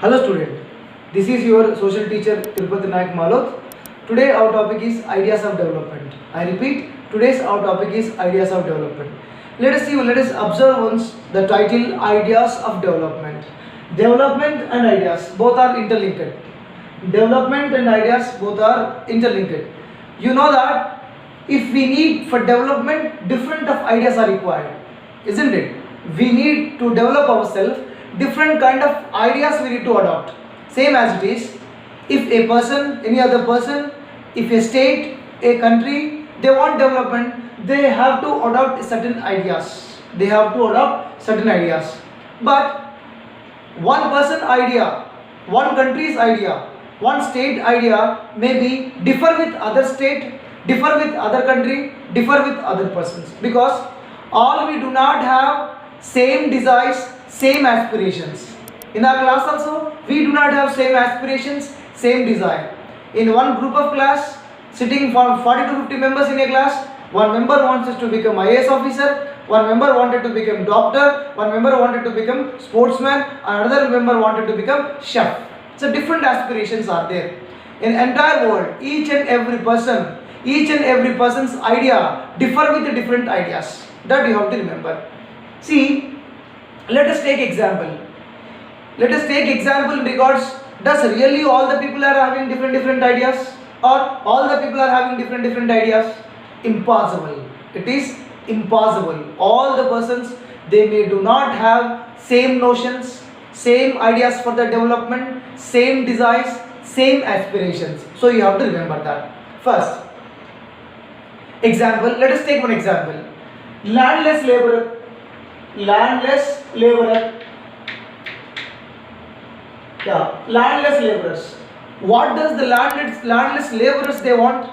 Hello student, this is your social teacher Tirupati Nayak Malot. Today our topic is ideas of development. I repeat, today's our topic is ideas of development. Let us observe once the title ideas of development. Development and ideas both are interlinked. Development and ideas both are interlinked. You know that if we need for development, different of ideas are required, isn't it? We need to develop ourselves, different kind of ideas we need to adopt. Same as it is, if a person, any other person, if a state, a country, they want development, they have to adopt certain ideas. They have to adopt certain ideas. But one person idea, one country's idea, one state idea may be differ with other state, differ with other country, differ with other persons, because all we do not have same desires, same aspirations. In our class also we do not have same aspirations, same desire. In one group of class, sitting for 40 to 50 members in a class, one member wants us to become IAS officer, one member wanted to become doctor, one member wanted to become sportsman, another member wanted to become chef. So different aspirations are there. In entire world, each and every person's idea differ with the different ideas. That you have to remember. See, let us take example. Let us take example in regards, does really all the people are having different ideas, or all the people are having different ideas? Impossible. It is impossible. All the persons, they may do not have same notions, same ideas for the development, same desires, same aspirations. So you have to remember that. First example, let us take one example. Landless laborer. Landless laborers. What does the landless laborers they want?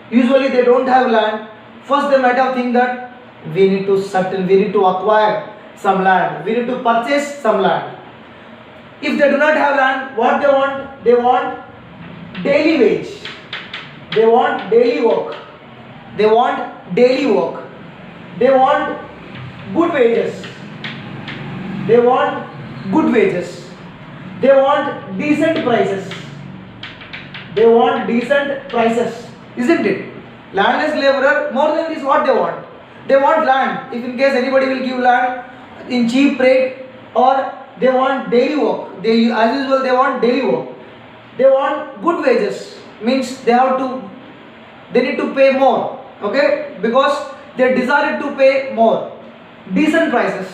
Usually they don't have land. First they might have think that we need to acquire some land, we need to purchase some land. If they do not have land, what they want? They want daily wage. They want daily work. They want daily work. They want good wages. They want good wages. They want decent prices. They want decent prices, isn't it? Landless laborer, more than this, what they want? They want land. If in case anybody will give land in cheap rate, or they want daily work. As usual, they want daily work. They want good wages. Means they need to pay more. Okay, because they desire to pay more. Decent prices.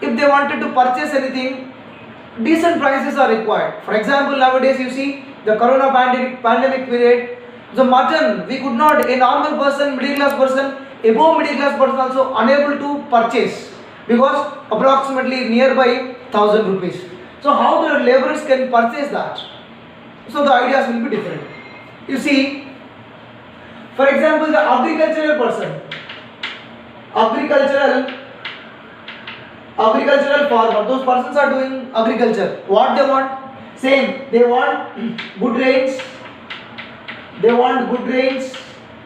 If they wanted to purchase anything, decent prices are required. For example, nowadays you see the corona pandemic period, the mutton we could not, a normal person, middle class person, above middle class person also unable to purchase, because approximately nearby 1000 rupees. So how the laborers can purchase that? So the ideas will be different. You see, for example, the agricultural person, agricultural farmer, those persons are doing agriculture. What they want? Same, they want good rains. They want good rains.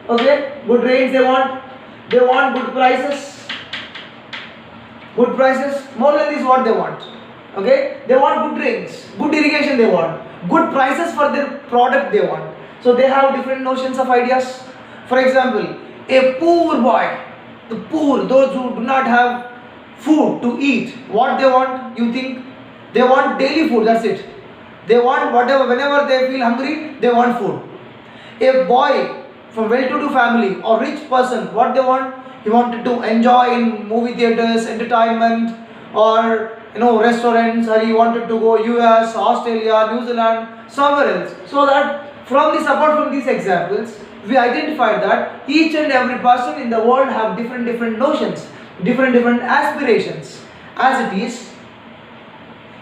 Okay, good rains they want. They want good prices. Good prices. More than this, what they want? Okay, they want good rains, good irrigation they want, good prices for their product they want. So they have different notions of ideas. For example, a poor boy, the poor, those who do not have food to eat, what they want? You think they want daily food, that's it. They want whatever, whenever they feel hungry, they want food. A boy from well-to-do family or rich person, what they want? He wanted to enjoy in movie theaters, entertainment, or restaurants, or he wanted to go US, Australia, New Zealand, somewhere else. So that apart from these examples, we identified that each and every person in the world have different notions, different aspirations. As it is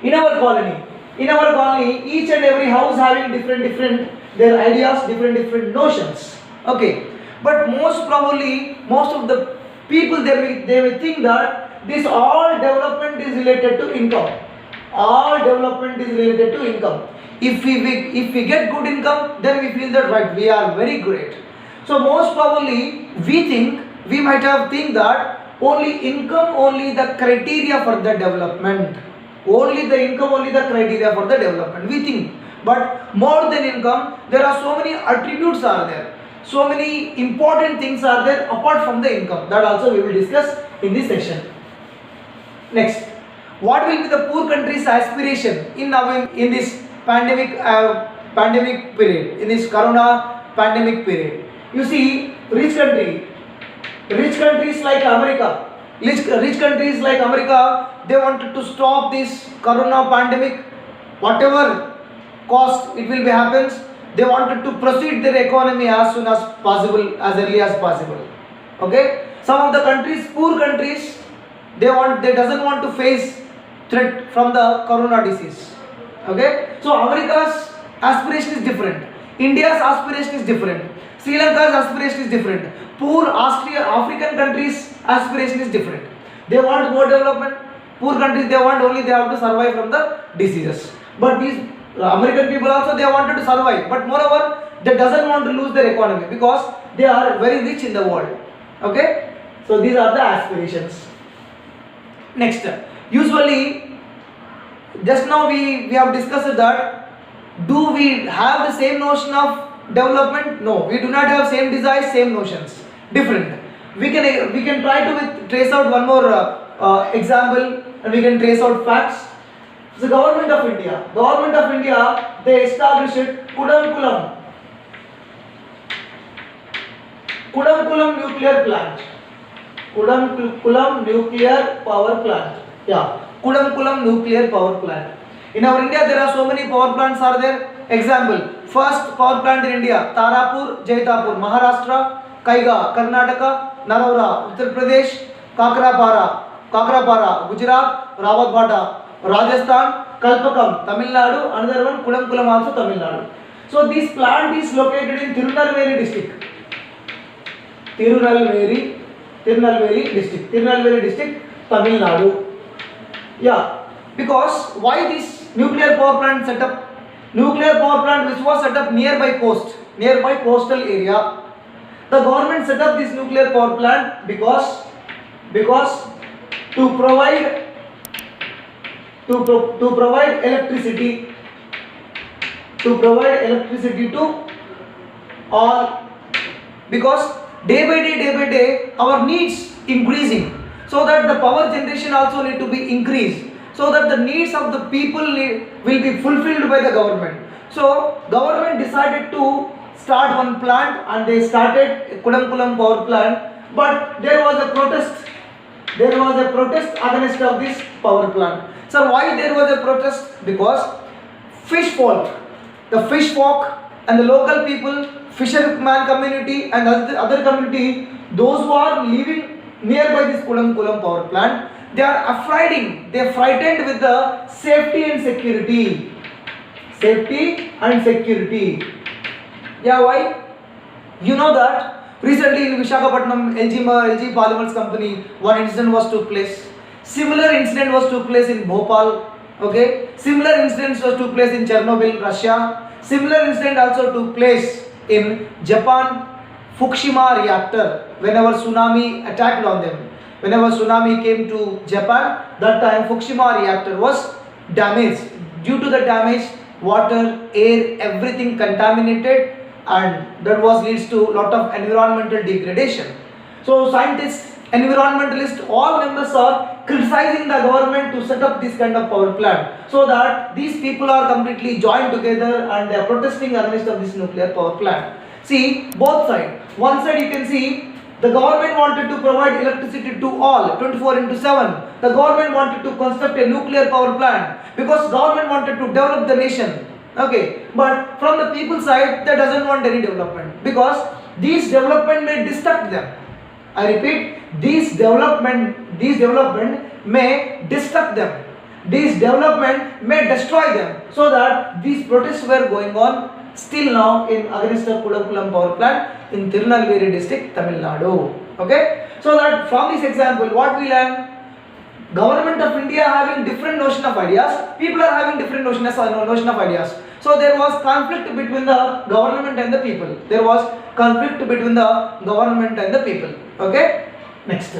in our colony, each and every house having different their ideas, different notions. Okay, but most probably most of the people they will think that this all development is related to income. All development is related to income. If we get good income, then we feel that right, we are very great. So most probably we might have think that only income, only the criteria for the development. Only the income, only the criteria for the development. We think, but more than income, there are so many attributes are there. So many important things are there apart from the income. That also we will discuss in this session. Next, what will be the poor country's aspiration in this pandemic period, in this corona pandemic period? You see, rich countries like America, rich countries like America, they wanted to stop this corona pandemic, whatever cost it will be happens. They wanted to proceed their economy as soon as possible, as early as possible. Okay, some of the countries, poor countries, they doesn't want to face threat from the corona disease. Okay, so America's aspiration is different, India's aspiration is different, Sri Lanka's aspiration is different, poor African countries aspiration is different. They want more development. Poor countries, they have to survive from the diseases. But these American people also, they wanted to survive, but moreover they doesn't want to lose their economy because they are very rich in the world. Okay, so these are the aspirations. Next, usually just now we have discussed that, do we have the same notion of development? No, we do not have same desires, same notions, different. We can try to trace out one more example, and we can trace out facts. The government of India, they established Kudankulam nuclear plant. Kudankulam nuclear power plant. Yeah, Kudankulam nuclear power plant. In our India, there are so many power plants are there. Example, first power plant in India, Tarapur, Jaitapur, Maharashtra, Kaiga, Karnataka, Naraura, Uttar Pradesh, Kakrapara, Gujarat, Rawatbhata, Rajasthan, Kalpakam, Tamil Nadu, another one Kudankulam also Tamil Nadu. So this plant is located in Tirunelveli district. Tirunelveli district, Tamil Nadu. Yeah, because why this nuclear power plant set up? Nuclear power plant which was set up nearby coastal area. The government set up this nuclear power plant because to provide electricity to all, because day by day our needs increasing, so that the power generation also need to be increased, so that the needs of the people will be fulfilled by the government. So government decided to start one plant, and they started Kudankulam power plant, but there was a protest against of this power plant. So why there was a protest? Because the fish folk and the local people, fisherman community and other community, those who are living nearby this Kudankulam power plant, they are frightened with the safety and security. Yeah, why? You know that recently in Visakhapatnam, LG Polymers company, one incident was took place. Similar incident was took place in Bhopal. Okay, similar incidents was took place in Chernobyl, Russia. Similar incident also took place in Japan, Fukushima reactor. Whenever tsunami attacked on them, whenever tsunami came to Japan, that time Fukushima reactor was damaged. Due to the damage, water, air, everything contaminated, and that leads to lot of environmental degradation. So scientists, environmentalists, all members are criticizing the government to set up this kind of power plant, so that these people are completely joined together and they are protesting against of this nuclear power plant. See, both sides. One side you can see the government wanted to provide electricity to all 24/7. The government wanted to construct a nuclear power plant because government wanted to develop the nation. Okay, but from the people side, they doesn't want any development, because these development may distract them. I repeat, these development may distract them. These development may destroy them. So that these protests were going on still now in against the Kudankulam power plant in Tirunelveli district, Tamil Nadu. Okay, so that from this example, what we learn? Government of India having different notion of ideas, people are having different notion of ideas. So there was conflict between the government and the people. Okay, next.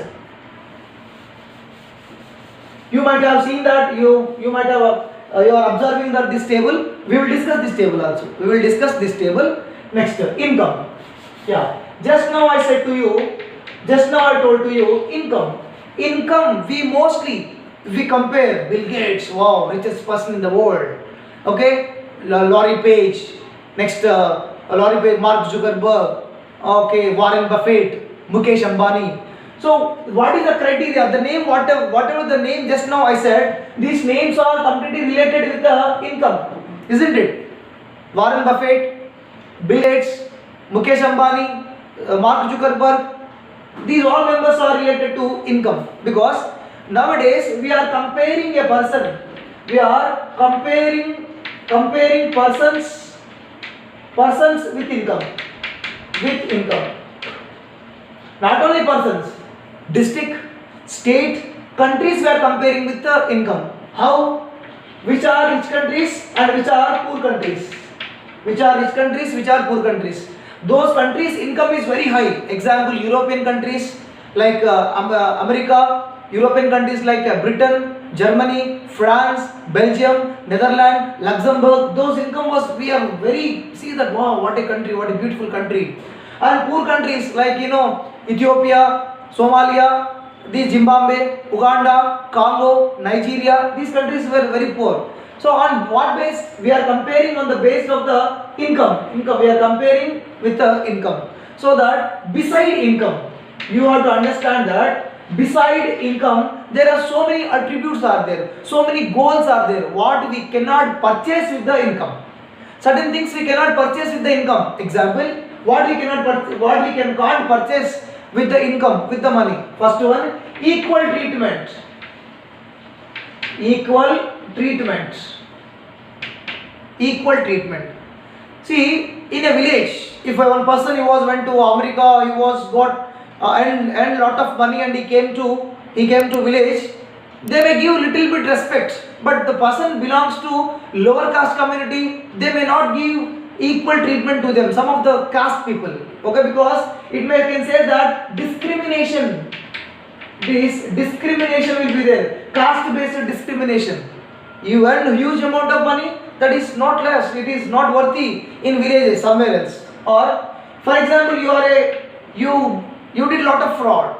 You might have seen that, you might have you are observing that this table. We will discuss this table also. We will discuss this table next. Income. Yeah. Just now I said to you. Just now I told to you income. Income. We compare Bill Gates. Wow, richest person in the world. Okay. Laurie Page. Next. Laurie Page. Mark Zuckerberg. Okay. Warren Buffett. Mukesh Ambani. So what is the criteria? The name, whatever the name just now I said, these names are completely related with the income, isn't it? Warren Buffett, Bill Gates, Mukesh Ambani, Mark Zuckerberg, these all members are related to income, because nowadays we are comparing a person. We are comparing persons with income. Not only persons. District, state, countries we are comparing with the income. How? Which are rich countries and which are poor countries? Which are rich countries, which are poor countries? Those countries' income is very high. Example, European countries like America, European countries like Britain, Germany, France, Belgium, Netherlands, Luxembourg. Those income was, we are very, see that, wow, what a country, what a beautiful country. And poor countries like, Ethiopia, Somalia, Zimbabwe, Uganda, Congo, Nigeria, these countries were very poor. So on what base? We are comparing on the base of the income. We are comparing with the income. So that beside income, you have to understand that beside income, there are so many attributes are there, so many goals are there, what we cannot purchase with the income. Certain things we cannot purchase with the income. Example, what we can't purchase with the income, with the money. First one, equal treatment. See, in a village, if one person went to America, he was got and lot of money, and he came to village, they may give little bit respect, but the person belongs to lower caste community, they may not give equal treatment to them, some of the caste people, okay, because can say that discrimination will be there, caste based discrimination. You earn huge amount of money, that is not less, it is not worthy in villages somewhere else. Or for example, you did lot of fraud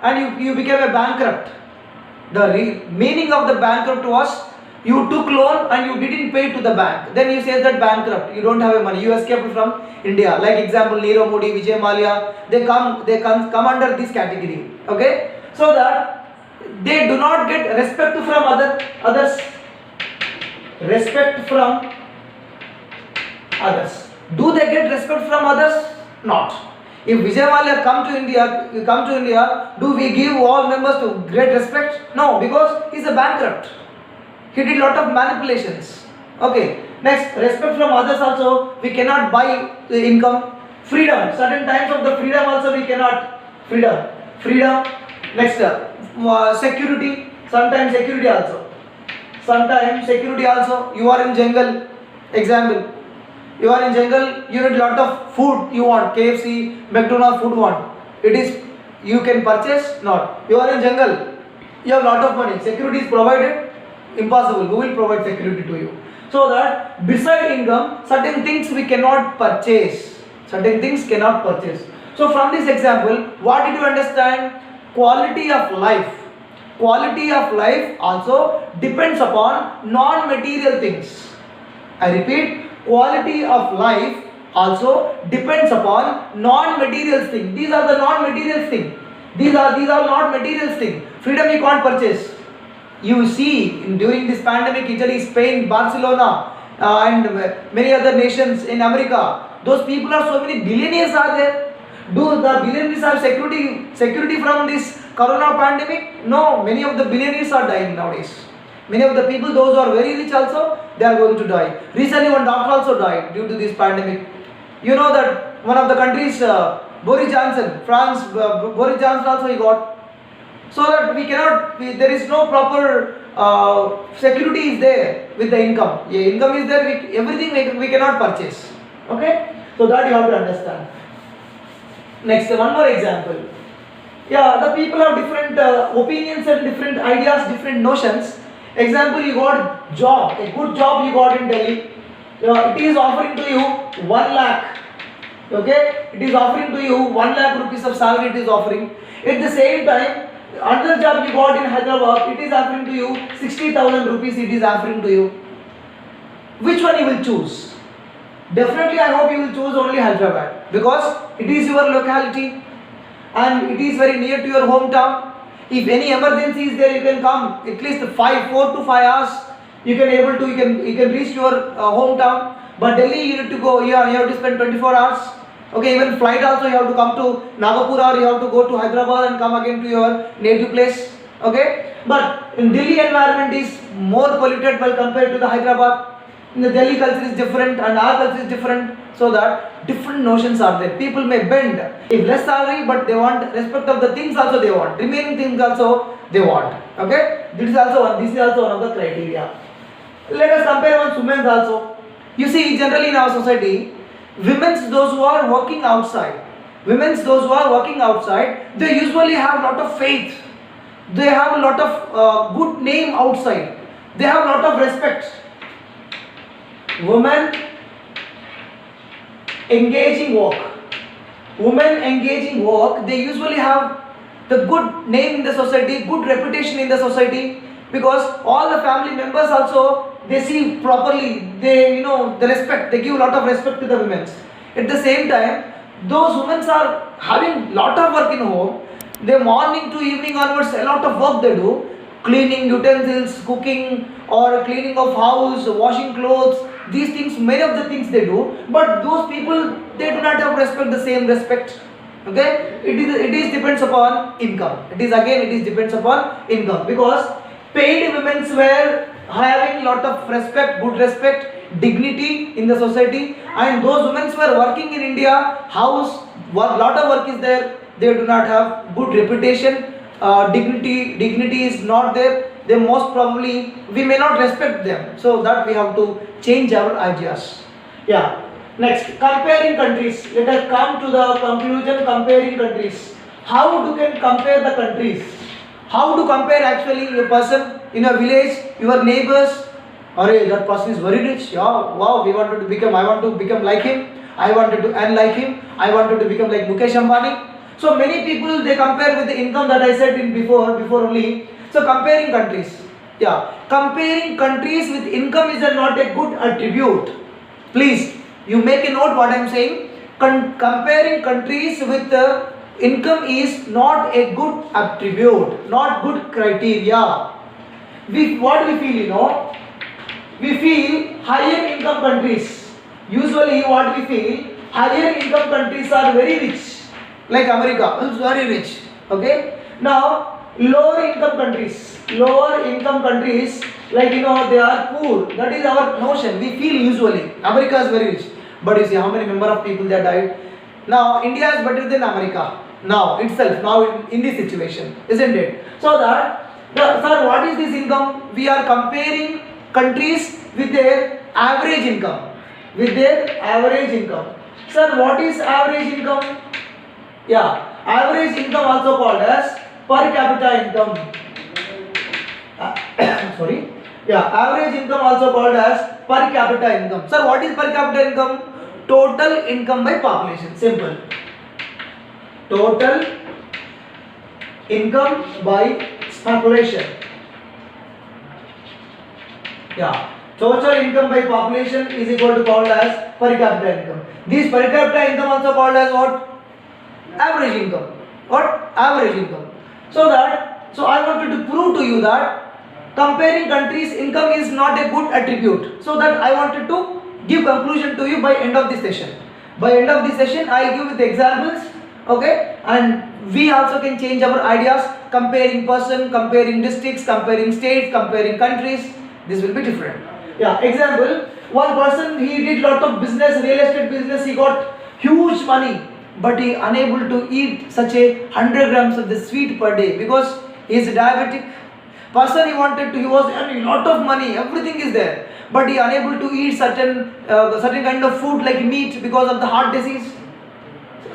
and you became a bankrupt. The meaning of the bankrupt was you took loan and you didn't pay to the bank. Then you say that bankrupt. You don't have money. You escaped from India. Like example, Nirav Modi, Vijay Mallya. They come under this category. Okay. So that they do not get respect from others. Respect from others. Do they get respect from others? Not. If Vijay Mallya come to India, do we give all members to great respect? No, because he is a bankrupt. He did lot of manipulations. Okay. Next, respect from others also, we cannot buy the income. Freedom. Certain times of the freedom also we cannot. Freedom. Next, security. Sometimes security also. You are in jungle. Example. You are in jungle, you need lot of food you want, KFC, McDonald's food want. It is, you can purchase, not. You are in jungle, you have lot of money, security is provided, impossible, who will provide security to you? So that beside income, certain things we cannot purchase. So from this example, what did you understand? Quality of life. Quality of life also depends upon non-material things. I repeat, quality of life also depends upon non-material things. These are the non-material things. These are not material things. Freedom you can't purchase. You see, during this pandemic, Italy, Spain, Barcelona, and many other nations in America, those people are so many billionaires are there. Do the billionaires have security from this corona pandemic? No, many of the billionaires are dying nowadays. Many of the people, those who are very rich also, they are going to die. Recently one doctor also died due to this pandemic. You know that one of the countries, Boris Johnson, France, Boris Johnson also he got. So that there is no proper security is there with the income. Yeah, income is there, everything we cannot purchase. Okay? So that you have to understand. Next, one more example. Yeah, the people have different opinions and different ideas, different notions. Example, you got job, a good job you got in Delhi. It is offering to you 1 lakh. Okay, it is offering to you 1 lakh rupees of salary. It is offering. At the same time, another job you got in Hyderabad, it is offering to you 60,000 rupees. It is offering to you. Which one you will choose? Definitely, I hope you will choose only Hyderabad because it is your locality and it is very near to your hometown. If any emergency is there, you can come at least 4 to 5 hours. You can reach your hometown. But Delhi, you need to go. You have to spend 24 hours. Okay, even flight also you have to come to Nagpur or you have to go to Hyderabad and come again to your native place. Okay, but in Delhi environment is more polluted while compared to the Hyderabad. In the Delhi culture is different and our culture is different, so that different notions are there. People may bend if less salary, but they want respect of the things also they want. Remaining things also they want. Okay, this is also one of the criteria. Let us compare on women's also. You see, generally in our society, those who are working outside, they usually have a lot of faith. They have a lot of good name outside. They have a lot of respect. Women engaging work, they usually have the good name in the society, good reputation in the society, because all the family members also, they see properly, they respect, they give a lot of respect to the women. At the same time, those women are having lot of work in home. They morning to evening onwards, a lot of work they do, cleaning utensils, cooking, or cleaning of house, washing clothes. These things, many of the things they do, but those people, they do not have the same respect. Okay, it is depends upon income. It is depends upon income, because paid women were having lot of respect, good respect, dignity in the society, and those women were working in India house, lot of work is there. They do not have good reputation. Dignity is not there. They most probably, we may not respect them, so that we have to change our ideas. Yeah, next, comparing countries. Let us come to the conclusion. Comparing countries. How you can compare the countries? How to compare actually a person in a village, your neighbors? Arey, that person is very rich. Yeah, wow, I want to become like him. I wanted to earn like him. I wanted to become like Mukesh Ambani. So many people, they compare with the income that I said in before only. So comparing countries. Yeah, comparing countries with income is not a good attribute. Please, you make a note what I am saying. Comparing countries with income is not a good attribute, not good criteria. What we feel, we feel higher income countries. Usually what we feel, higher income countries are very rich. Like America is very rich. Okay. Now lower income countries, like they are poor. That is our notion. We feel usually America is very rich, but you see how many number of people that died. Now India is better than America. Now itself, now in this situation, isn't it? So that, sir, what is this income? We are comparing countries with their average income. Sir, what is average income? Yeah, average income also called as per capita income. Sorry. Yeah, average income also called as per capita income. Sir, what is per capita income? Total income by population. Simple. Total income by population. Yeah. Total income by population is equal to called as per capita income. This per capita income also called as what? Average income. What? Average income. So I wanted to prove to you that comparing countries' income is not a good attribute. So that I wanted to give conclusion to you by end of this session. By end of this session, I give with examples. Okay, and we also can change our ideas. Comparing person, comparing districts, comparing states, comparing countries. This will be different. Yeah. Example: one person, he did lot of business, real estate business. He got huge money, but he unable to eat such a 100 grams of the sweet per day because he is diabetic. Person, he was earning lot of money, everything is there, but he unable to eat certain kind of food like meat because of the heart disease.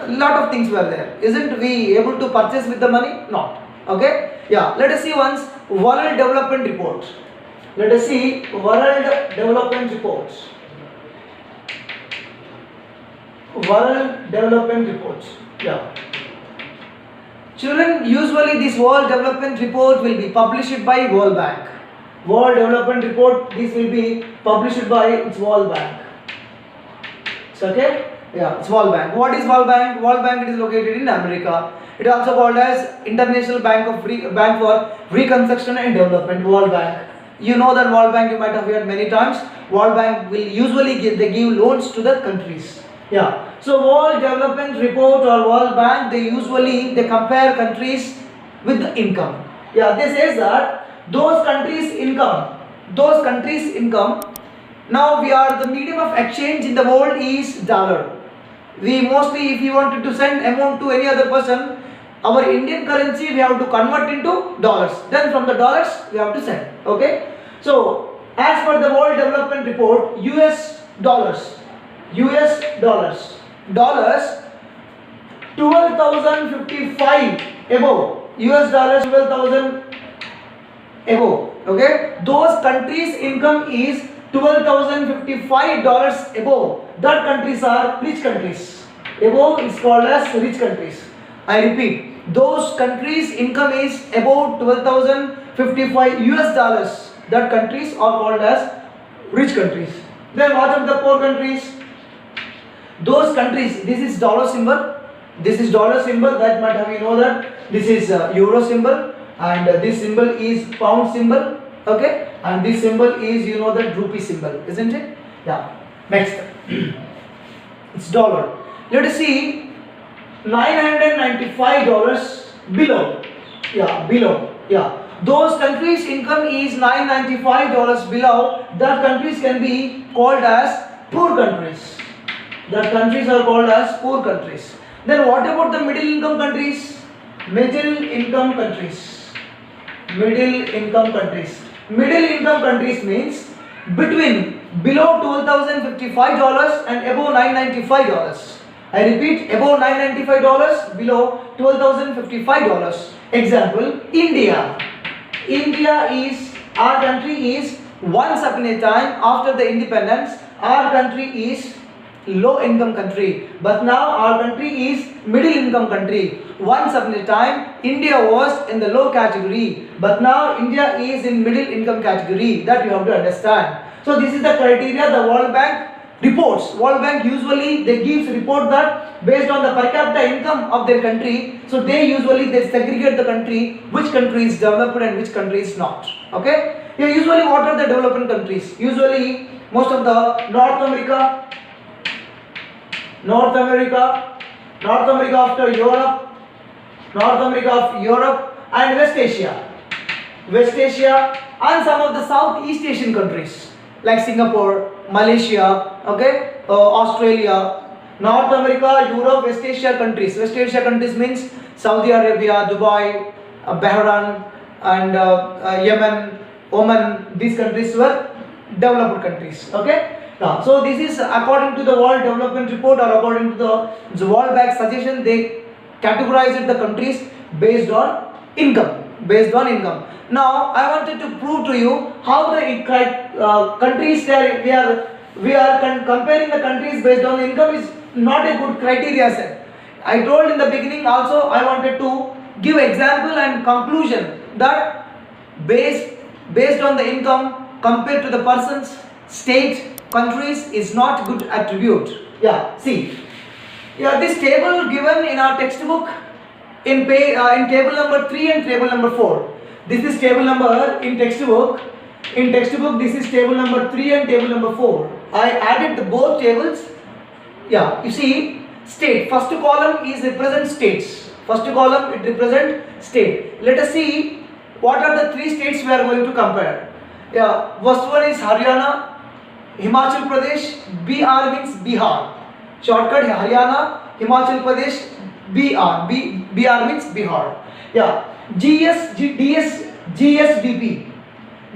A lot of things were there. Isn't we able to purchase with the money? Not. Okay. Yeah. Let us see once World Development Report. Let us see World Development Report. World Development Report. Yeah. Children, usually this World Development Report will be published by World Bank. World Development Report, this will be published by its World Bank. It's okay? Yeah, it's World Bank. What is World Bank? World Bank, it is located in America. It is also called as International Bank for Reconstruction and Development, World Bank. You know that World Bank, you might have heard many times. World Bank will usually give loans to the countries. Yeah. So World Development Report or World Bank, they compare countries with the income. Yeah, they say that those countries' income. Now the medium of exchange in the world is dollar. We mostly, if you wanted to send amount to any other person, our Indian currency we have to convert into dollars. Then from the dollars we have to send. Okay. So as per the World Development Report, US dollars 12,055 above. US dollars 12,000 above. Okay. Those countries' income is $12,055 above. That countries are rich countries. Above is called as rich countries. I repeat, those countries' income is about 12,055 US dollars. That countries are called as rich countries. Then what of the poor countries? Those countries, this is dollar symbol. That might have you know that this is euro symbol, and this symbol is pound symbol. Okay, and this symbol is that rupee symbol, isn't it? Yeah. Next, it's dollar. Let us see $995 below. Yeah. Those countries' income is $995 below. That countries can be called as poor countries. That countries are called as poor countries. Then what about the middle income countries? Middle income countries means below $12,055 and above $995. I repeat, above $995, below $12,055. Example, India is, our country is, once upon a time after the independence, our country is low income country, but now our country is middle income country. Once upon a time India was in the low category, but now India is in middle income category. That you have to understand. So this is the criteria the World Bank reports. World Bank usually they gives report that based on the per capita income of their country, so they segregate the country, which country is developed and which country is not. Okay. Here usually what are the developing countries? Usually most of the North America after Europe, and West Asia, and some of the Southeast Asian countries like Singapore, Malaysia, okay, Australia, North America, Europe, West Asia countries. West Asia countries means Saudi Arabia, Dubai, Bahrain, and Yemen, Oman. These countries were developed countries. Okay. So this is according to the World Development Report or according to the World Bank suggestion. They categorized the countries based on income. Now I wanted to prove to you how the countries there we are comparing the countries based on income is not a good criteria set. I told in the beginning also I wanted to give example and conclusion that based on the income compared to the persons, state, countries is not good attribute. Yeah, see. Yeah, this table given in our textbook in table number 3 and table number 4. This is table number in textbook. In textbook this is table number 3 and table number 4. I added both tables. Yeah, you see state. First column is represent states. First column it represent state. Let us see what are the 3 states we are going to compare. Yeah, first one is Haryana, Himachal Pradesh, BR means Bihar. Shortcut Haryana, Himachal Pradesh, BR means Bihar. Yeah, GSDP.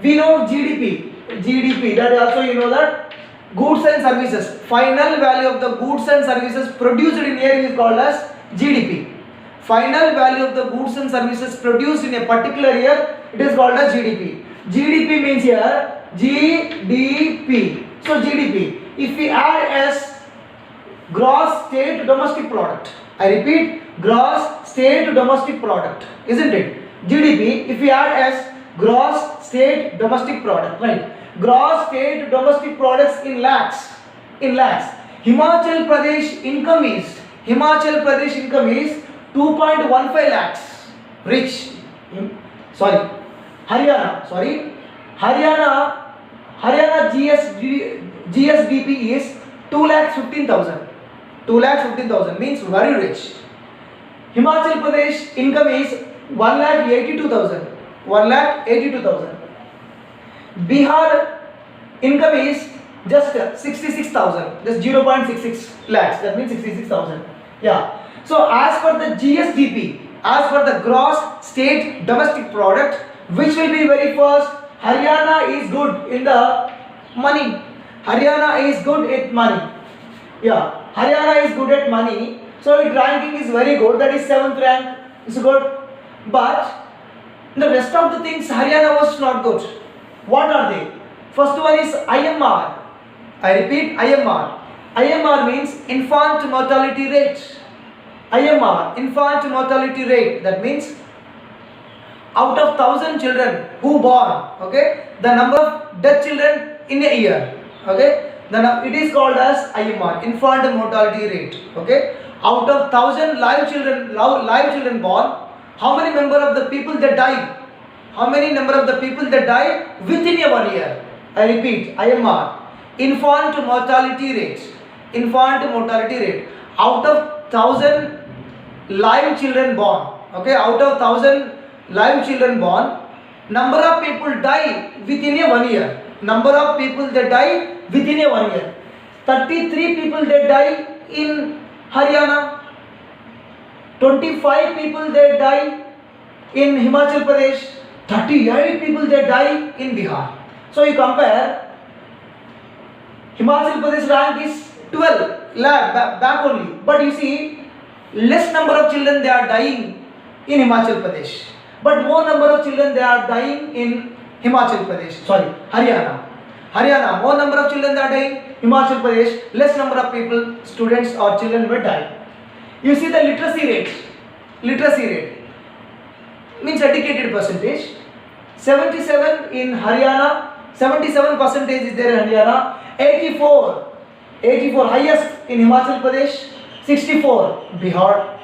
We know GDP. That also you know that goods and services. Final value of the goods and services produced in a year is called as GDP. Final value of the goods and services produced in a particular year, it is called as GDP. GDP means here GDP. So GDP. If we add as gross state domestic product, I repeat, gross state domestic product, isn't it? GDP. If we add as gross state domestic product, right? Gross state domestic products in lakhs. In lakhs. Himachal Pradesh income is 2.15 lakhs. Rich. Haryana GSDP is 2,15,000. 2,15,000 means very rich. Himachal Pradesh income is 1,82,000. 1,82,000. Bihar income is just 66,000. Just 0.66 lakhs. That means 66,000. Yeah. So as per the GSDP, as per the gross state domestic product, which will be very first? Haryana is good in the money. Haryana is good at money. Yeah, Haryana is good at money. So its ranking is very good. That is 7th rank. It's good. But the rest of the things Haryana was not good. What are they? First one is IMR. I repeat, IMR. IMR means infant mortality rate. IMR, infant mortality rate. That means out of 1,000 children who born, okay, the number of death children in a year, okay, it is called as IMR, infant mortality rate, okay. Out of 1,000 live children born, how many number of the people that die? How many number of the people that die within a 1 year? I repeat, IMR, infant mortality rate. Infant mortality rate. Out of 1,000 live children born, okay, out of 1,000 live children born, number of people die within a 1 year. Number of people that die within a 1 year. 33 people that die in Haryana. 25 people that die in Himachal Pradesh. 38 people that die in Bihar. So you compare, Himachal Pradesh rank is 12 lakh back only. But you see, less number of children they are dying in Himachal Pradesh. But more number of children they are dying in Haryana. Haryana, more number of children they are dying. Himachal Pradesh, less number of people, students or children will die. You see the literacy rate. Literacy rate means educated percentage. 77 in Haryana, 77% is there in Haryana. 84 highest in Himachal Pradesh. 64 Bihar.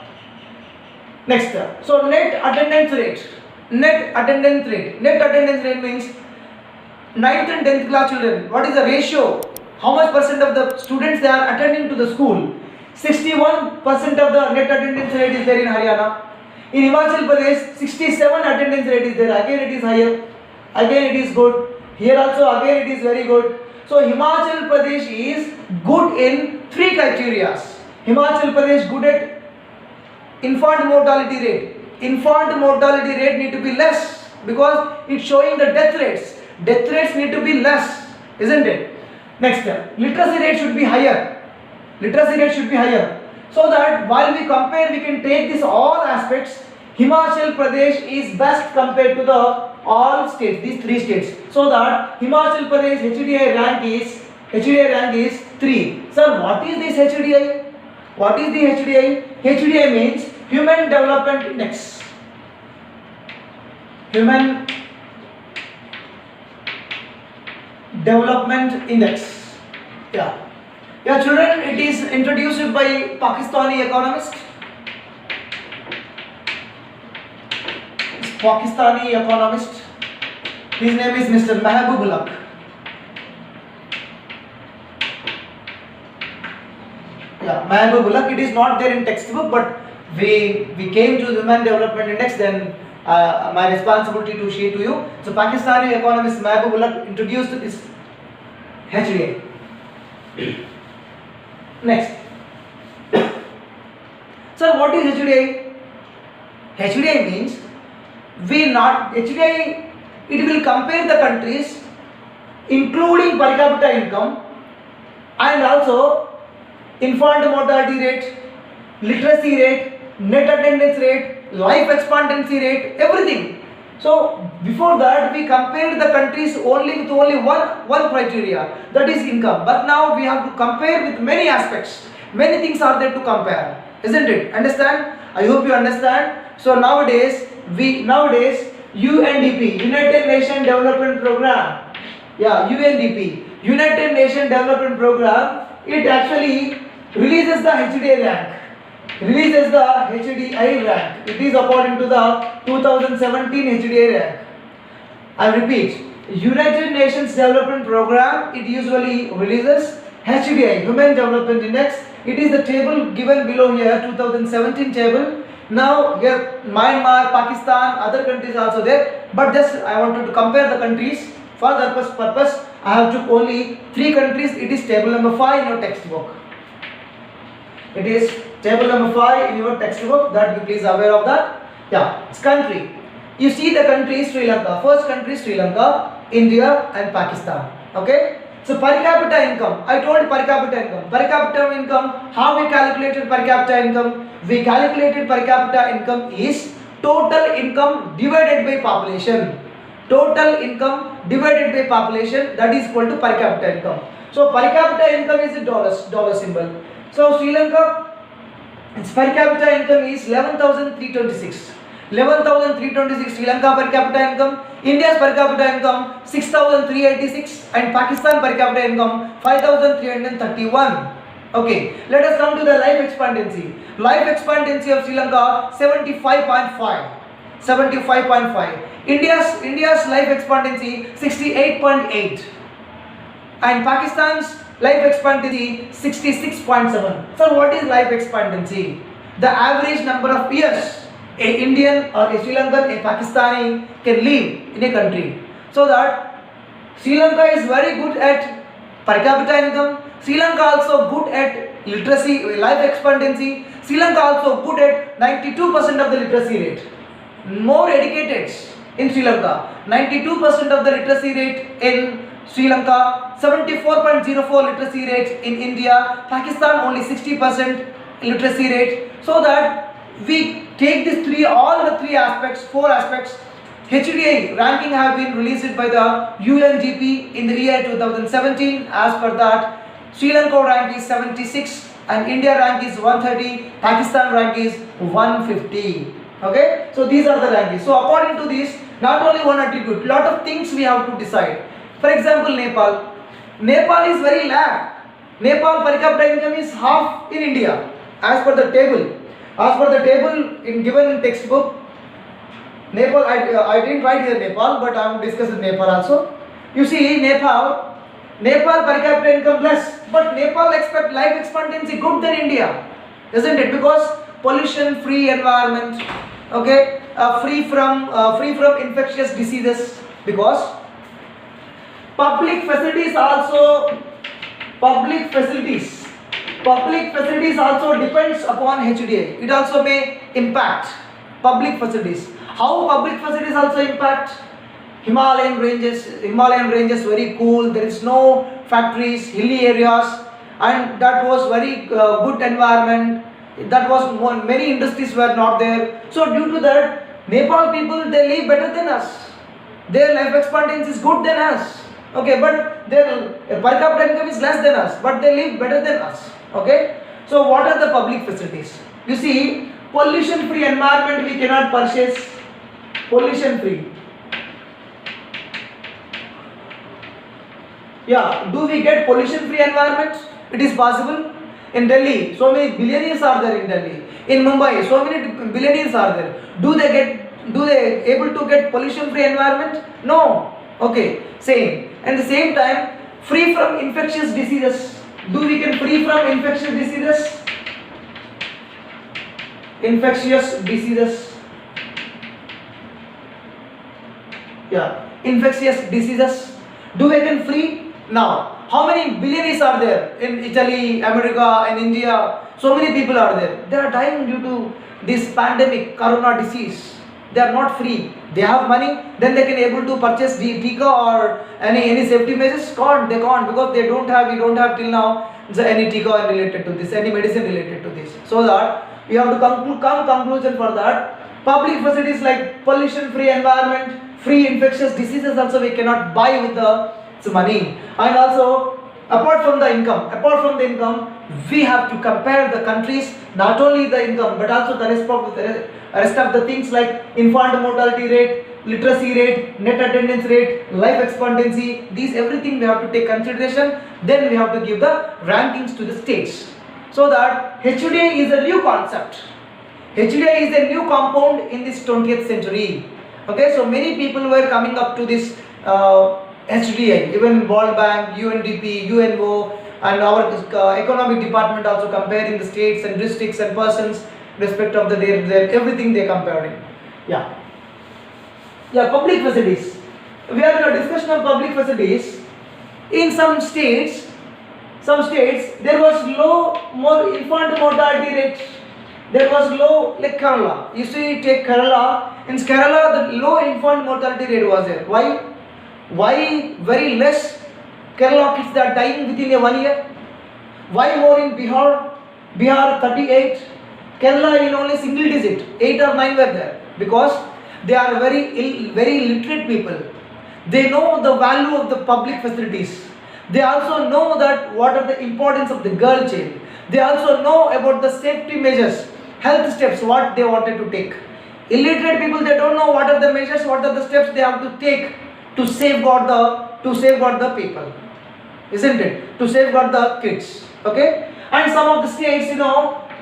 Next, so net attendance rate. Net attendance rate means 9th and 10th class children. What is the ratio? How much percent of the students they are attending to the school? 61% of the net attendance rate is there in Haryana. In Himachal Pradesh, 67 attendance rate is there. Again it is higher. Again it is good. Here also again it is very good. So Himachal Pradesh is good in 3 criteria. Himachal Pradesh good at infant mortality rate. Infant mortality rate need to be less because it's showing the death rates. Death rates need to be less, isn't it? Next, literacy rate should be higher. Literacy rate should be higher. So that while we compare, we can take this all aspects. Himachal Pradesh is best compared to the all states, these 3 states. So that Himachal Pradesh HDI rank is 3. Sir, what is this HDI? What is the HDI? HDI means Human Development Index. Human Development Index. Yeah, children, it is introduced by Pakistani economist. Pakistani economist. His name is Mr. Mahbub Ulaq. Yeah, Mahbub Ulaq. It is not there in textbook, but we came to the Human Development Index. Then my responsibility to share to you. So Pakistani economist Mahbub Ulaq introduced this HDI. Next. Sir, what is HDI? HDI means HDI, it will compare the countries including per capita income and also infant mortality rate, literacy rate, net attendance rate, life expectancy rate, everything. So before that we compared the countries only with only one criteria, that is income. But now we have to compare with many aspects. Many things are there to compare, isn't it? Understand? I hope you understand. So nowadays UNDP, United Nations Development Program, UNDP, United Nations Development Program, it actually releases the HDI rank. It is according to the 2017 HDI rank. I repeat, United Nations Development Program, it usually releases HDI, Human Development Index. It is the table given below here, 2017 table. Now here Myanmar, Pakistan, other countries also there, but just I wanted to compare the countries. For that purpose I have took only 3 countries. It is table number 5 in your textbook. It is table number 5 in your textbook, that you please aware of that. It's country. You see the country is Sri Lanka. First country is Sri Lanka, India and Pakistan. Okay. So per capita income, I told per capita income. Per capita income, how we calculated per capita income? We calculated per capita income is total income divided by population. Total income divided by population, that is equal to per capita income. So per capita income is a dollar symbol. So Sri Lanka, its per capita income is 11,326. 11,326 Sri Lanka per capita income. India's per capita income 6,386 and Pakistan per capita income 5,331. Okay, let us come to the life expectancy. Life expectancy of Sri Lanka 75.5. 75.5. India's life expectancy 68.8 and Pakistan's life expectancy 66.7. So what is life expectancy? The average number of years a Indian or a Sri Lankan, a Pakistani can live in a country. So that Sri Lanka is very good at per capita income. Sri Lanka also good at literacy, life expectancy. Sri Lanka also good at 92% of the literacy rate. More educated in Sri Lanka. 92% of the literacy rate in Sri Lanka, 74.04 literacy rate in India, Pakistan only 60% literacy rate. So that we take these all the 4 aspects. HDI ranking have been released by the UNDP in the year 2017. As per that, Sri Lanka rank is 76 and India rank is 130, Pakistan rank is 150. Okay, so these are the rankings. So according to this, not only one attribute, lot of things we have to decide. For example, Nepal. Nepal is very lag. Nepal per capita income is half in India as per the table. As per the table given in textbook, Nepal, I didn't write here Nepal, but I am discussing Nepal also. You see Nepal per capita income less, but Nepal expect life expectancy good than India, isn't it? Because pollution free environment, okay, free from infectious diseases. Because public facilities also depends upon HDI. It also may impact public facilities. How public facilities also impact? Himalayan ranges very cool. There is no factories, hilly areas, and that was very good environment. That was many industries were not there. So due to that, Nepal people, they live better than us. Their life expectancy is good than us. Okay, but their per capita income is less than us, but they live better than us. Okay, so what are the public facilities? You see, pollution free environment we cannot purchase. Pollution free. Do we get pollution free environment? It is possible. In Delhi, so many billionaires are there in Delhi. In Mumbai, so many billionaires are there. Do they able to get pollution free environment? No. Okay, same. And the same time, free from infectious diseases. Do we can free from infectious diseases? Infectious diseases. Infectious diseases. Do we can free? Now, how many billionaires are there in Italy, America, and India? So many people are there. They are dying due to this pandemic, corona disease. They are not free. They have money, then they can able to purchase the tika or any safety measures. Can't, they can't, because they don't have, we don't have till now any tika related to this, any medicine related to this. So that we have to come conclusion for that. Public facilities like pollution free environment, free infectious diseases also we cannot buy with the money. And also apart from the income, we have to compare the countries, not only the income but also the rest of the things like infant mortality rate, literacy rate, net attendance rate, life expectancy. These everything we have to take consideration. Then we have to give the rankings to the states. So that HDI is a new concept. HDI is a new compound in this 20th century. Okay, so many people were coming up to this HDI, even World Bank, UNDP, UNO, and our economic department also comparing the states and districts and persons respect of their everything they comparing. Yeah, public facilities. We are in a discussion of public facilities. In some states there was more infant mortality rate. There was low, like Kerala. You see, take Kerala. In Kerala, the low infant mortality rate was there. Why very less Kerala kids are dying within a 1 year? Why more in Bihar? Bihar 38. Kerala in only single digit, 8 or 9 were there. Because they are very literate people. They know the value of the public facilities. They also know that what are the importance of the girl child. They also know about the safety measures, health steps, what they wanted to take. Illiterate people, they don't know what are the measures, what are the steps they have to take to safeguard the people, isn't it? To safeguard the kids. Okay. And some of the states,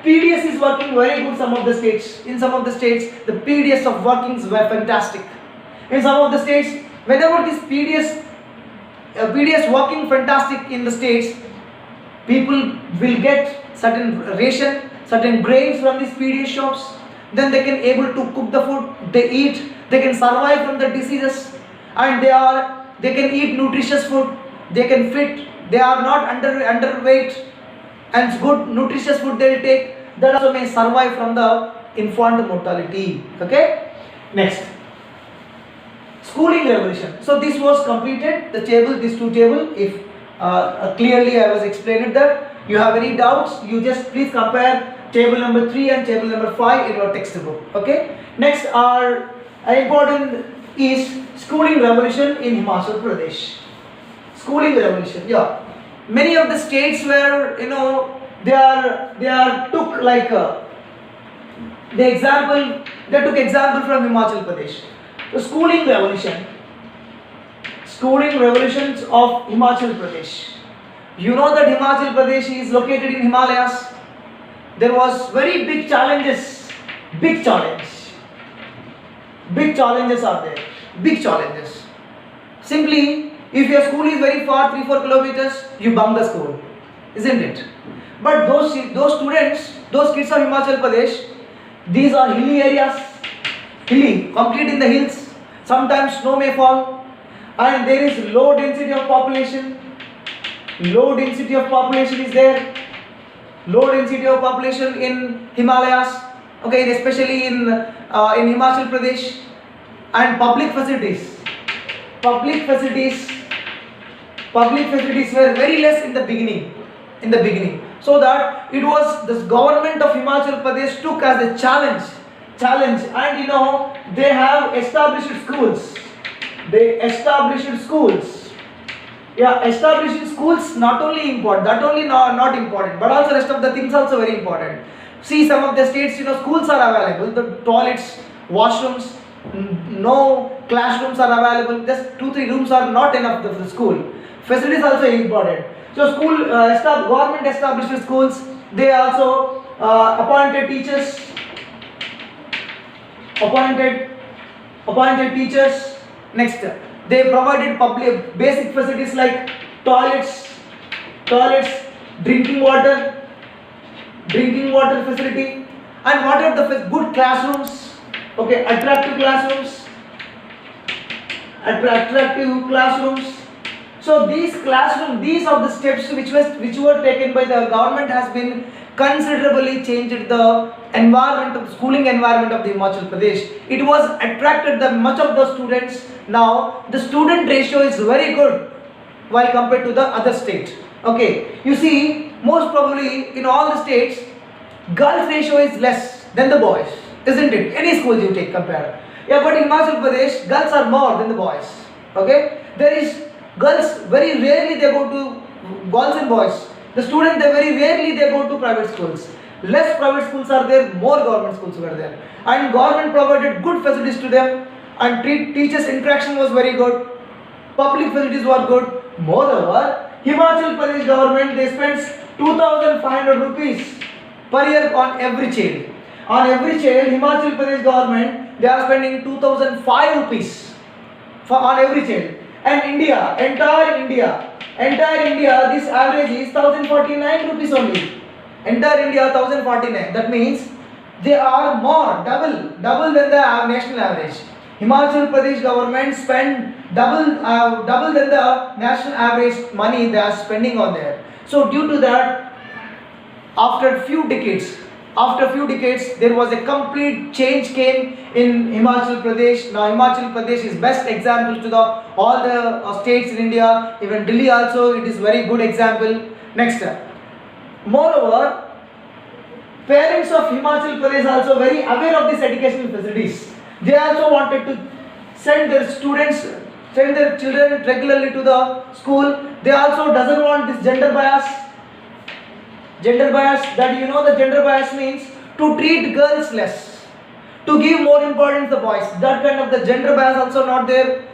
PDS is working very good. In some of the states, the PDS of workings were fantastic. In some of the states, whenever this PDS working fantastic in the states, people will get certain ration, certain grains from these PDS shops. Then they can able to cook the food, they eat, they can survive from the diseases, and they can eat nutritious food, they can fit, they are not underweight, and good nutritious food they will take. That also may survive from the infant mortality. Okay. Next, schooling revolution. So this was completed. The table, these two table. If clearly I was explained that. You have any doubts? You just please compare table number 3 and table number 5 in your textbook. Okay. Next, our important is schooling revolution in Himachal Pradesh. Schooling revolution. Yeah. Many of the states where they took like they took example from Himachal Pradesh. The schooling revolutions of Himachal Pradesh. You know that Himachal Pradesh is located in Himalayas. There was very big challenges. Big challenges are there. Big challenges. Simply, if your school is very far, 3-4 kilometers, you bunk the school, isn't it? But those students, those kids of Himachal Pradesh, these are hilly areas, complete in the hills. Sometimes snow may fall, and there is low density of population. Low density of population is there. Low density of population in Himalayas. Okay, especially in Himachal Pradesh. And public facilities were very less in the beginning. So that it was this government of Himachal Pradesh took as a challenge, and they have established schools. Yeah, establishing schools not only important, not important, but also rest of the things also very important. See, some of the states, schools are available, the toilets, washrooms, no classrooms are available. Just 2-3 rooms are not enough for the school. Facilities also important. So government established schools. They also appointed teachers. Next, they provided public basic facilities like toilets, drinking water facility, and what are the good classrooms. Okay, attractive classrooms. So these are the steps which were taken by the government has been considerably changed the environment of schooling environment of the Himachal Pradesh. It was attracted the much of the students. Now the student ratio is very good while compared to the other state. Okay, you see, most probably in all the states, girls ratio is less than the boys, isn't it? Any schools you take compare. Yeah, but in Himachal Pradesh, girls are more than the boys. Okay, there is girls very rarely they go to girls and boys. The students they very rarely they go to private schools. Less private schools are there, more government schools were there, and government provided good facilities to them, and teachers interaction was very good. Public facilities were good. Moreover, Himachal Pradesh government they spends 2,500 rupees per year on every child. On every child, Himachal Pradesh government they are spending 2,005 rupees for on every child. And entire India, this average is 1,049 rupees only. Entire India 1,049. That means they are more double than the national average. Himachal Pradesh government spend double than the national average money they are spending on there. So due to that, after few decades there was a complete change came in Himachal Pradesh. Now Himachal Pradesh is best example to the all the states in India. Even Delhi also it is very good example. Next, moreover, parents of Himachal Pradesh also very aware of these educational facilities. They also wanted to send their children regularly to the school. They also doesn't want this gender bias. That you know the gender bias means to treat girls less, to give more importance to boys. That kind of the gender bias also not there.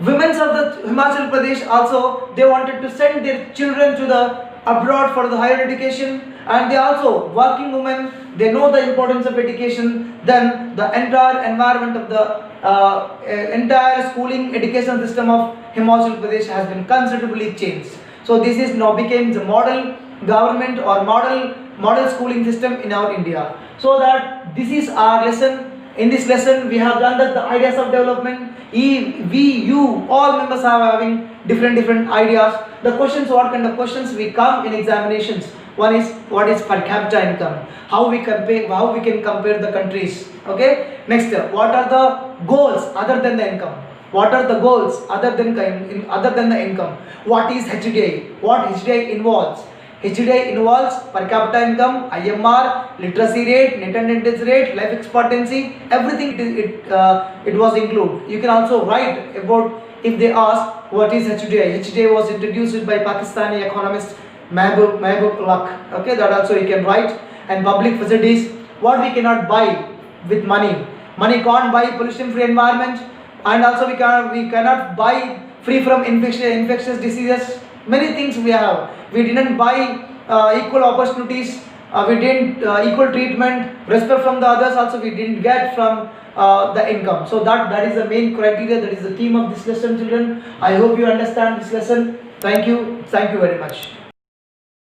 Women of the Himachal Pradesh also they wanted to send their children to the abroad for the higher education, and they also working women they know the importance of education. Then the entire environment of the entire schooling education system of Himachal Pradesh has been considerably changed. So this is now became the model government or model schooling system in our India. So that this is our lesson. In this lesson we have done that the ideas of development. You all members are having different ideas. The questions, what kind of questions we come in examinations. One is what is per capita income, how we can compare the countries. Okay, next, what are the goals other than the income, what are the goals other than the income, what is HDI, what HDI involves. HDI involves per capita income, IMR, literacy rate, net attendance rate, life expectancy, everything it was included. You can also write about if they ask what is HDI. HDI was introduced by Pakistani economist Mehboob Ulaq. Okay, that also you can write. And public facilities, what we cannot buy with money. Money can't buy pollution-free environment, and also we cannot buy free from infectious diseases. Many things we have. We didn't buy equal opportunities. We didn't equal treatment, respect from the others. Also, we didn't get from the income. So that is the main criteria. That is the theme of this lesson, children. I hope you understand this lesson. Thank you very much.